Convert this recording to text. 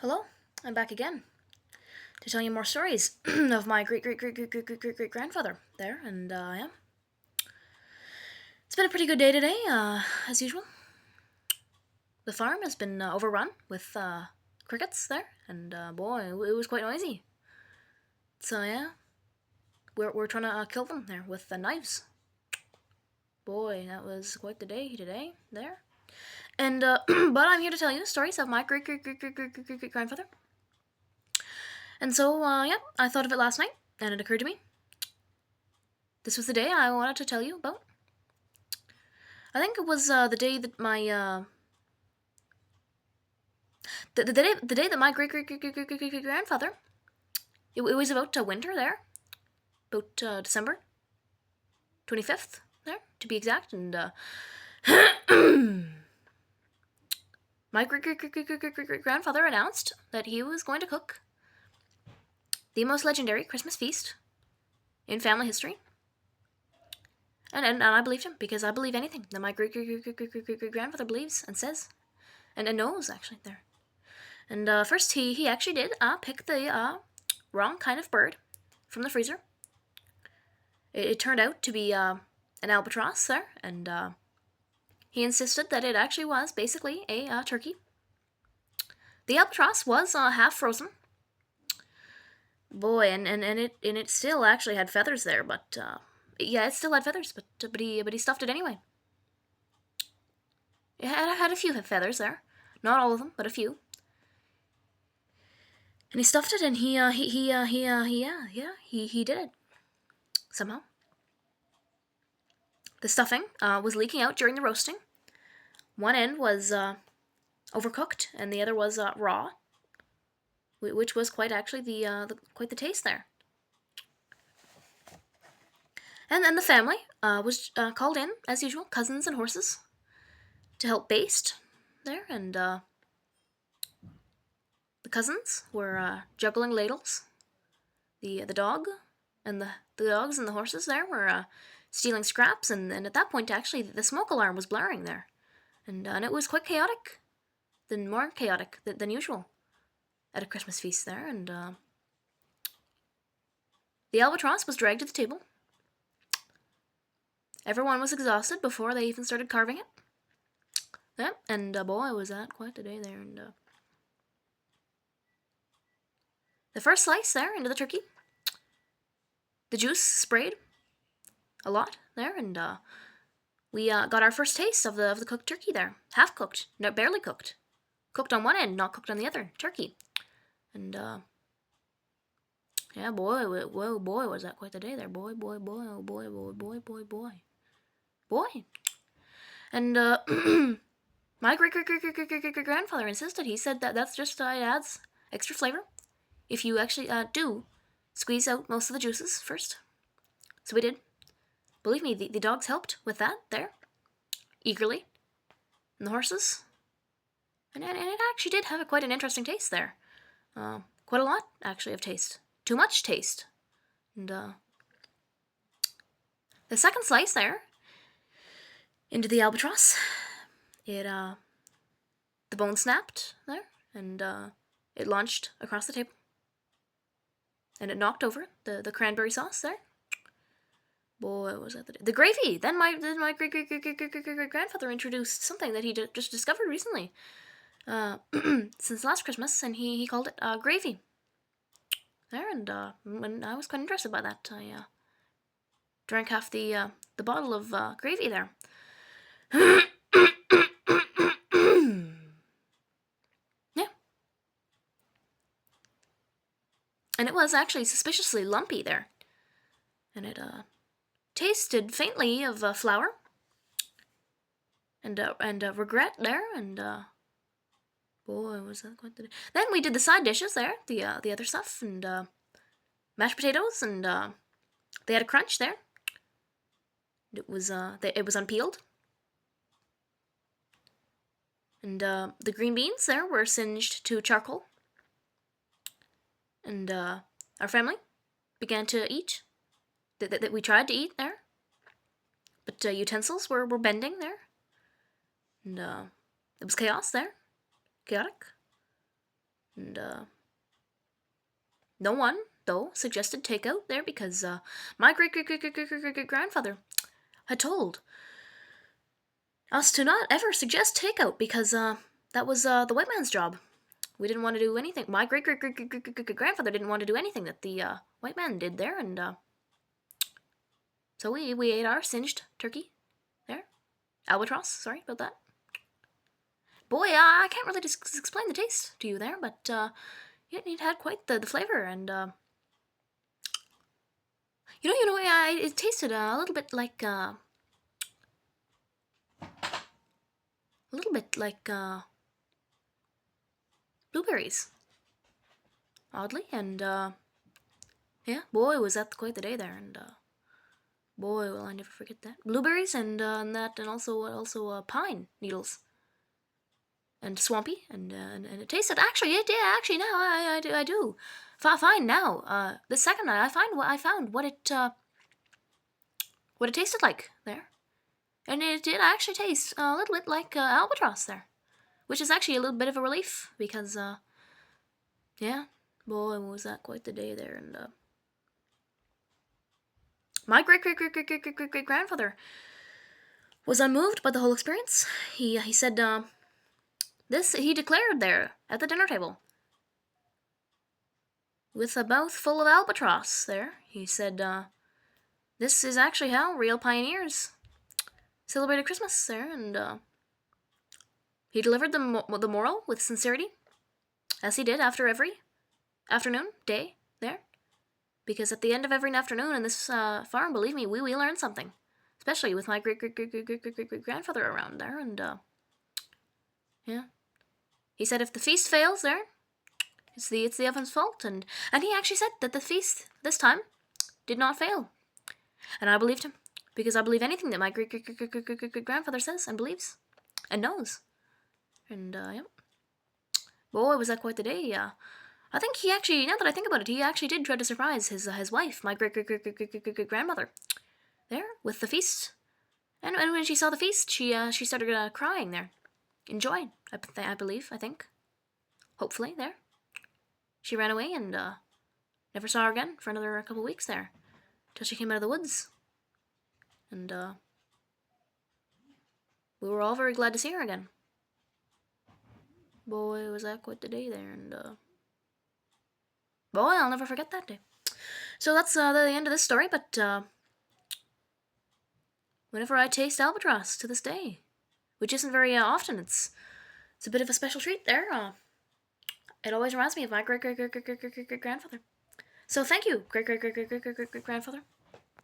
Hello, I'm back again to tell you more stories of my great grandfather there, and yeah, it's been a pretty good day today, as usual. The farm has been overrun with crickets there, and boy, it was quite noisy. So yeah, we're trying to kill them there with the knives. Boy, that was quite the day today there. And but I'm here to tell you stories of my great grandfather. And so yeah, I thought of it last night, and it occurred to me. This was the day I wanted to tell you about. I think it was the day that my the day that my great grandfather. It was about winter there, about December 25th there to be exact, and my great grandfather announced that he was going to cook the most legendary Christmas feast in family history. And I believed him because I believe anything that my great grandfather believes and says and knows actually there. And first, he actually did pick the wrong kind of bird from the freezer. It turned out to be an albatross there, and he insisted that it actually was basically a turkey. The albatross was half frozen. Boy, and it still actually had feathers there, but yeah, it still had feathers, but he stuffed it anyway. It had a few feathers there, not all of them, but a few. And he stuffed it, and he did it somehow. The stuffing was leaking out during the roasting. One end was overcooked, and the other was raw, which was quite actually quite the taste there. And then the family was called in as usual, cousins and horses, to help baste there, and the cousins were juggling ladles. The dog and the dogs and the horses there were stealing scraps, and at that point actually the smoke alarm was blaring there, and it was quite chaotic, more chaotic than usual at a Christmas feast there, and the albatross was dragged to the table. Everyone was exhausted before they even started carving it. Yeah, and boy, was that quite a day there, and the first slice there into the turkey, the juice sprayed a lot there, and we got our first taste of the cooked turkey there, half cooked, no, barely cooked, cooked on one end, not cooked on the other turkey, and yeah, boy, whoa, boy, was that quite the day there, boy, oh boy, and my great grandfather insisted. He said that's just it adds extra flavor if you actually do squeeze out most of the juices first. So we did. Believe me, the dogs helped with that there, eagerly, and the horses, and it actually did have quite an interesting taste there. Quite a lot actually of taste. Too much taste, and the second slice there into the albatross, it the bone snapped there, and it launched across the table, and it knocked over the cranberry sauce there. Boy, was that the gravy? Then my great grandfather introduced something that he just discovered recently, since last Christmas, and he called it gravy. There, and when I was quite interested by that, I drank half the bottle of gravy there. Yeah, and it was actually suspiciously lumpy there, and it tasted faintly of flour and regret there, and boy, was that quite the day. Then we did the side dishes there, the other stuff, and mashed potatoes, and they had a crunch there. It was unpeeled, and the green beans there were singed to charcoal, and our family began to eat. That we tried to eat there, but utensils were bending there, and it was chaos there, chaotic, And no one, though, suggested takeout there because my great-great-great-great-great-great-grandfather had told us to not ever suggest takeout because that was the white man's job. We didn't want to do anything. My great-great-great-great-great-grandfather didn't want to do anything that the white man did there, and so we ate our singed turkey there. Albatross, sorry about that. Boy, I can't really explain the taste to you there, but it had quite the flavor, and it tasted a little bit like blueberries, oddly, and yeah, boy, was that quite the day there, and boy, will I never forget that. Blueberries and that, and also pine needles. And swampy, and it tasted, actually, it did, actually, now I do find now, the second night I found what it tasted like there, and it did actually taste a little bit like albatross there, which is actually a little bit of a relief, because yeah, boy, was that quite the day there. And my great-great-great-great-great-great-grandfather was unmoved by the whole experience. He said, this he declared there at the dinner table, with a mouth full of albatross there. He said, this is actually how real pioneers celebrated Christmas there, and he delivered the moral with sincerity, as he did after every afternoon, day there, because at the end of every afternoon in this farm, believe me, we learned something, especially with my great-great-great-great-great-grandfather around there, and yeah. He said if the feast fails there, it's the oven's fault, and he actually said that the feast this time did not fail. And I believed him, because I believe anything that my great-great-great-great-great-grandfather says and believes and knows. And yeah. Boy, was that quite the day. I think he actually, now that I think about it, he actually did try to surprise his wife, my great-great-great-great-great-grandmother, there with the feast. And when she saw the feast, she started crying there. Enjoyed, I believe, I think. Hopefully, there. She ran away and never saw her again for another couple weeks there, till she came out of the woods. And we were all very glad to see her again. Boy, was that quite the day there, and boy, I'll never forget that day. So that's the end of this story, but whenever I taste albatross to this day, which isn't very often, it's a bit of a special treat there. It always reminds me of my great-great-great-great-great-great-grandfather. So thank you, great-great-great-great-great-great-grandfather.